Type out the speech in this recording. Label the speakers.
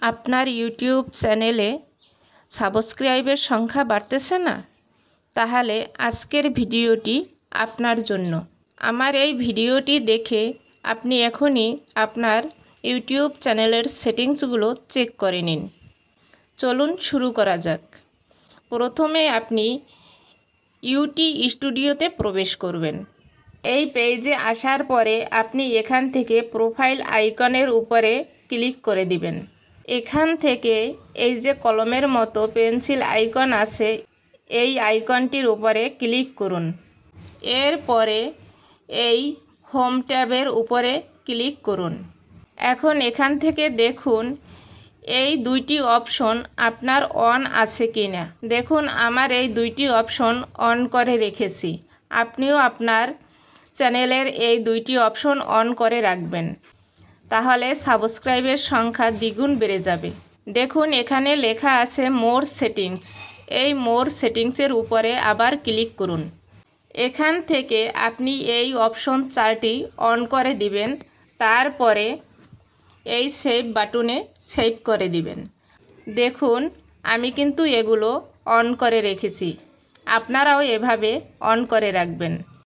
Speaker 1: আপনার ইউটিউব চ্যানেলে সাবস্ক্রাইবের সংখ্যা বাড়তেছে না? তাহলে আজকের ভিডিওটি আপনার জন্য। আমার এই ভিডিওটি দেখে আপনি এখনই আপনার ইউটিউব চ্যানেলের সেটিংসগুলো চেক করে নিন। চলুন শুরু করা যাক। প্রথমে আপনি ইউটি স্টুডিওতে প্রবেশ করবেন। এই পেজে আসার পরে আপনি এখান থেকে প্রোফাইল আইকনের উপরে ক্লিক করে দিবেন। এখান থেকে এই যে কলমের মতো পেন্সিল আইকন আছে, এই আইকনটির উপরে ক্লিক করুন। এরপরে এই হোম ট্যাবের উপরে ক্লিক করুন। এখন এখান থেকে দেখুন এই দুইটি অপশন আপনার অন আছে কিনা। দেখুন আমার এই দুইটি অপশন অন করে রেখেছি। আপনিও আপনার চ্যানেলের এই দুইটি অপশন অন করে রাখবেন, তাহলে সাবস্ক্রাইবের সংখ্যা দ্বিগুণ বেড়ে যাবে। দেখুন এখানে লেখা আছে মোর সেটিংস। এই মোর সেটিংসের উপরে আবার ক্লিক করুন। এখান থেকে আপনি এই অপশন 4টি অন করে দিবেন। তারপরে এই সেভ বাটনে সেভ করে দিবেন। দেখুন আমি কিন্তু এগুলো অন করে রেখেছি, আপনারাও এভাবে অন করে রাখবেন।